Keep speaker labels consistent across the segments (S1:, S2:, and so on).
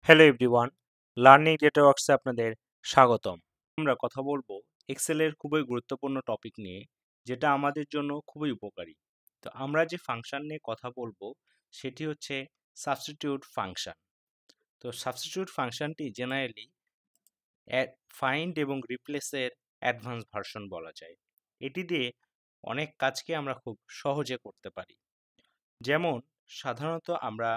S1: Hello everyone, learning নেটওয়ার্কসে আপনাদের স্বাগতম। আমরা কথা বলবো এক্সেলের খুবই গুরুত্বপূর্ণ টপিক নিয়ে, যেটা আমাদের জন্য খুবই উপকারী। তো আমরা যে ফাংশন নিয়ে কথা বলবো সেটি হচ্ছে সাবস্টিটিউট ফাংশন। তো সাবস্টিটিউট ফাংশনটি জেনারেলি ফাইন্ড এবং রিপ্লেসের অ্যাডভান্স ভার্সন বলা যায়। এটি দিয়ে অনেক কাজকে আমরা খুব সহজে করতে পারি। যেমন সাধারণত আমরা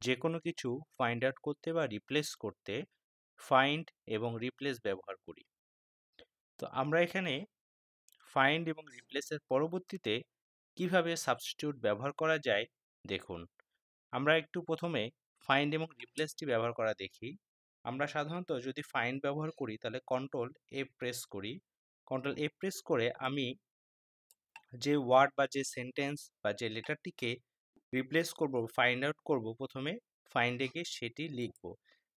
S1: যে কোনো কিছু ফাইন্ড আউট করতে বা রিপ্লেস করতে ফাইন্ড এবং রিপ্লেস ব্যবহার করি। তো আমরা এখানে ফাইন্ড এবং রিপ্লেসের পরবর্তীতে কিভাবে সাবস্টিটিউট ব্যবহার করা যায় দেখুন। আমরা একটু প্রথমে ফাইন্ড এবং রিপ্লেসটি ব্যবহার করা দেখি। আমরা সাধারণত যদি ফাইন্ড ব্যবহার করি তাহলে কন্ট্রোল এফ প্রেস করি। কন্ট্রোল এফ প্রেস করে আমি যে ওয়ার্ড বা যে সেন্টেন্স বা যে লেটারটিকে রিপ্লেস করব, ফাইন্ড আউট করব, প্রথমে ফাইন্ডে গিয়ে সেটি লিখব।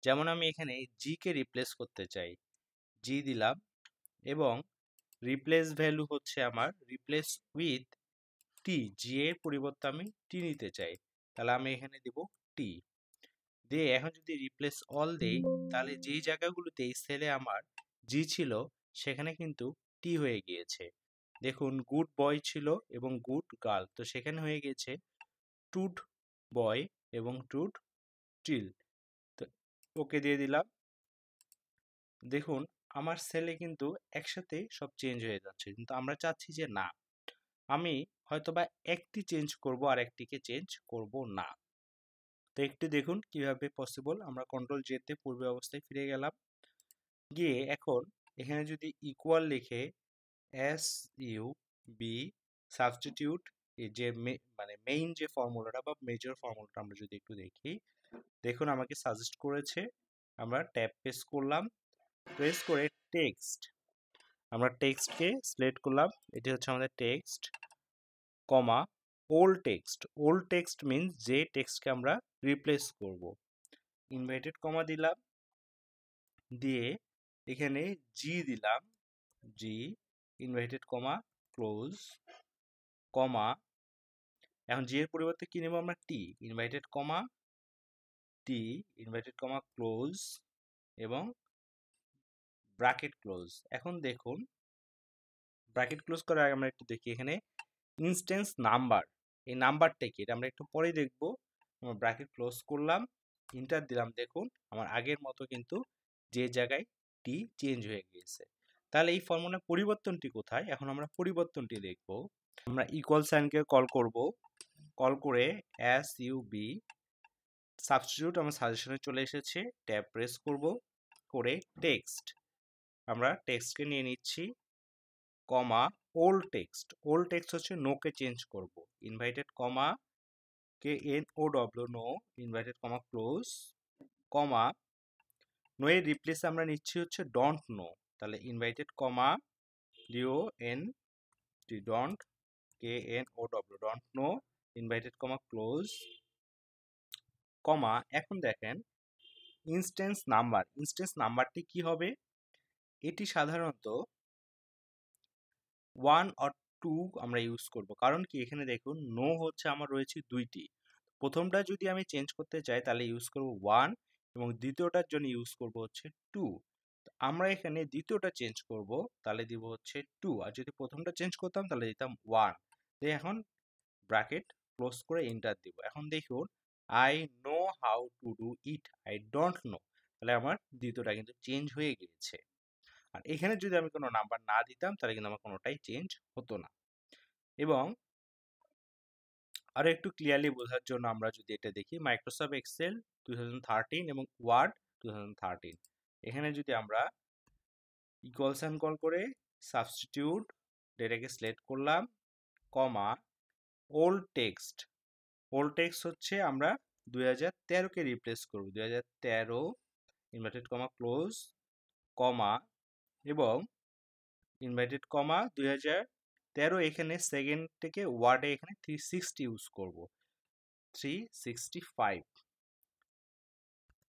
S1: যেমন আমি এখানে জি কে রিপ্লেস করতে চাই, জি দিলাম এবং রিপ্লেস ভ্যালু হচ্ছে আমার রিপ্লেস উইথ টি, জি এর পরিবর্তে আমি টি নিতে চাই, তাহলে আমি এখানে দেব টি দিয়ে এখন যদি রিপ্লেস অল দেই তাহলে যেই জায়গাগুলোতে এই সেলে আমার জি ছিল সেখানে কিন্তু টি হয়ে গিয়েছে। দেখুন গুড বয় ছিল এবং গুড গার্ল, তো সেখানে হয়ে গেছে টুড বয় এবং টুড টিল। তো ওকে দিয়ে দিলাম। দেখুন আমার সেলে কিন্তু একসাথে সব চেঞ্জ হয়ে যাচ্ছে, কিন্তু আমরা চাচ্ছি যে না, আমি হয়তোবা একটি চেঞ্জ করব আর একটিকে চেঞ্জ করব না। তো একটু দেখুন কিভাবে পসিবল। আমরা কন্ট্রোল জেতে পূর্বে অবস্থায় ফিরে গেলাম, গিয়ে এখন এখানে যদি ইকুয়াল লিখে এস ইউ বি সাবস্টিটিউট, এই যে মানে মেইন যে ফর্মুলাটা বা মেজর ফর্মুলাটা আমরা যদি একটু দেখি, দেখুন আমাকে সাজেস্ট করেছে। আমরা ট্যাব প্রেস করলাম, প্রেস করে টেক্সট, আমরা টেক্সটকে সিলেক্ট করলাম, এটি হচ্ছে আমাদের text, comma old text. Old text means যে টেক্সটকে আমরা রিপ্লেস করব। ইনভার্টেড কমা দিলাম, দিয়ে এখানে জি দিলাম, জি ইনভার্টেড কমা ক্লোজ, কমা এখন জি এর পরিবর্তে কি নেব আমরা টি, ইনভার্টেড কমা টি ইনভার্টেড কমা ক্লোজ এবং ব্র্যাকেট ক্লোজ। এখন দেখুন ব্র্যাকেট ক্লোজ করার আগে আমরা একটু দেখি এখানে ইনস্ট্যান্স নাম্বার, এই নাম্বারটা কি এটা আমরা একটু পরে দেখব। আমরা ব্র্যাকেট ক্লোজ করলাম, ইন্টার দিলাম, দেখুন আমার আগের মতো কিন্তু যে জায়গায় টি চেঞ্জ হয়ে গিয়েছে। তাহলে এই ফর্মুলার পরিবর্তনটি কোথায়, এখন আমরা পরিবর্তনটি দেখব। আমরা ইকুয়াল সাইনকে কল করব, কল করে এস ইউ বি সাবস্টিটিউট আমার সাজেশনে চলে এসেছে, ট্যাব প্রেস করব, করে টেক্সট, আমরা টেক্সটকে নিয়ে নিচ্ছি, comma old text. Old text হচ্ছে নোকে চেঞ্জ করব, inverted comma K N O W no inverted comma close, comma no এর রিপ্লেসে আমরা নিচ্ছি হচ্ছে ডন্ট নো, তাহলে inverted comma D O N T don't K N O W don't know inverted comma close, comma এখন দেখেন instance number. Instance নাম্বারটি কি হবে, এটি সাধারণত 1 অর 2 আমরা ইউজ করব, কারণ কি এখানে দেখুন নো হচ্ছে আমার রয়েছে দুইটি, প্রথমটা যদি আমি চেঞ্জ করতে চাই তাহলে ইউজ করব 1 এবং দ্বিতীয়টার জন্য ইউজ করব হচ্ছে 2। আমরা এখানে দ্বিতীয়টা চেঞ্জ করব, তাহলে দিব হচ্ছে 2, আর যদি প্রথমটা চেঞ্জ করতাম তাহলে দিতাম 1। তো এখন ব্র্যাকেট ক্লোজ করে এন্টার দিব। এখন দেখুন I know how to do it, I don't know, তাহলে আমার দ্বিতীয়টা কিন্তু চেঞ্জ হয়ে গিয়েছে। আর এখানে যদি আমি কোনো নাম্বার না দিতাম তাহলে কিন্তু আমার কোনোটাই চেঞ্জ হতো না। এবং আরো একটু ক্লিয়ারলি বোঝার জন্য আমরা যদি এটা দেখি মাইক্রোসফট এক্সেল 2013 এবং ওয়ার্ড 2013, এখানে যদি আমরা ইকুয়াল সাইন কল করে সাবস্টিটিউট ডেটাকে সিলেক্ট করলাম, কমা ওল্ড টেক্সট। ওল্ড টেক্সট হচ্ছে আমরা 2013 কে রিপ্লেস করব, 2013 ইনভার্টেড কমা ক্লোজ, কমা এবং ইনভার্টেড কমা 2013 এখানে সেকেন্ড থেকে ওয়ার্ডে এখানে 360 ইউজ করব, 365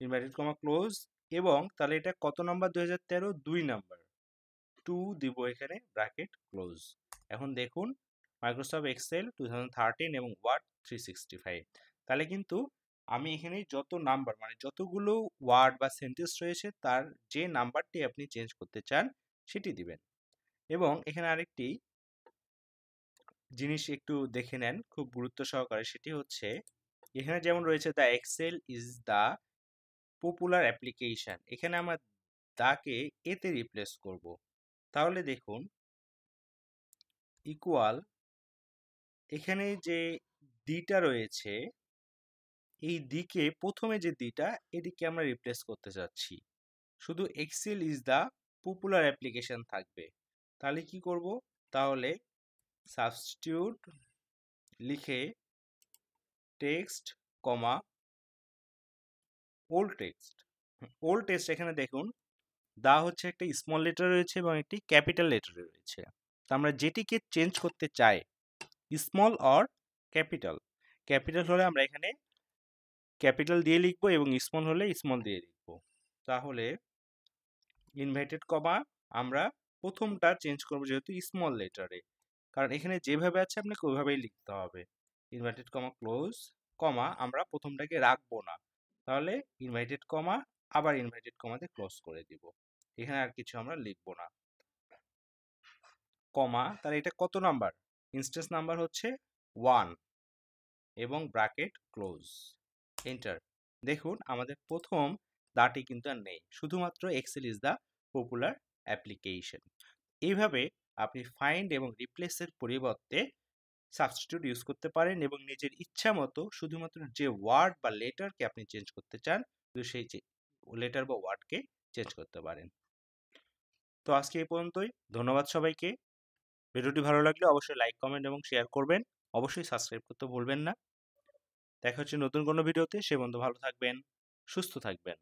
S1: ইনভার্টেড কমা ক্লোজ, এবং তাহলে এটা কত নাম্বার 2013 2 নাম্বার, 2 দিব এখানে ব্র্যাকেট ক্লোজ। এখন দেখুন মাইক্রোসফট এক্সেল 2013 এবং ওয়ার্ড 365, তাহলে কিন্তু আমি এখানে যত নাম্বার মানে যতগুলো ওয়ার্ড বা সেন্টেন্স রয়েছে তার যে নাম্বারটি আপনি চেঞ্জ করতে চান সেটি দিবেন। এবং এখানে আরেকটি জিনিস একটু দেখে নেন খুব গুরুত্ব সহকারে, সেটি হচ্ছে এখানে যেমন রয়েছে the Excel is the popular application, এখানে আমরা দাকে এতে রিপ্লেস করব। তাহলে দেখুন ইকুয়াল, এখানে যে দিটা রয়েছে এই দিকে প্রথমে যে দিটা এটিকে আমরা রিপ্লেস করতে চাচ্ছি, শুধু Excel is the popular application থাকবে। তাহলে কি করব, তাহলে সাবস্টিটিউট লিখে text comma old text. Old text এখানে দেখুন দা হচ্ছে একটা স্মল লেটার রয়েছে এবং একটি ক্যাপিটাল লেটার রয়েছে। তো আমরা যেটিকে চেঞ্জ করতে চাই স্মল অর ক্যাপিটাল, ক্যাপিটাল হলে আমরা এখানে ক্যাপিটাল দিয়ে লিখবো এবং স্মল হলে স্মল দিয়ে লিখবো। তাহলে ইনভার্টেড কমা আমরা প্রথমটা চেঞ্জ করবো যেহেতু স্মল লেটারে, কারণ এখানে যেভাবে আছে আপনাকে ওইভাবেই লিখতে হবে। ইনভার্টেড কমা ক্লোজ কমা আমরা প্রথমটাকে রাখবো না, তাহলে ইনভার্টেড কমা আবার ইনভার্টেড কমাতে ক্লোজ করে দিব। এখানে আর কিছু আমরা লিখবো না। কমা তাহলে এটা কত নাম্বার, ইনস্ট্যান্স নাম্বার হচ্ছে 1 এবং ব্র্যাকেট ক্লোজ, এন্টার। দেখুন আমাদের প্রথম দাটি কিন্তু আর নেই, শুধুমাত্র Excel is the popular application. এইভাবে আপনি ফাইন্ড এবং রিপ্লেসের পরিবর্তে সাবস্টিটিউট ইউজ করতে পারেন এবং নিজের ইচ্ছা মতো শুধুমাত্র যে ওয়ার্ড বা লেটারকে আপনি চেঞ্জ করতে চান সেই লেটার বা ওয়ার্ডকে চেঞ্জ করতে পারেন। তো আজকে এই পর্যন্তই, ধন্যবাদ সবাইকে। ভিডিওটি ভালো লাগলে অবশ্যই লাইক কমেন্ট এবং শেয়ার করবেন, অবশ্যই সাবস্ক্রাইব করতে ভুলবেন না। দেখা হচ্ছে নতুন কোনো ভিডিওতে, সে পর্যন্ত ভালো থাকবেন, সুস্থ থাকবেন।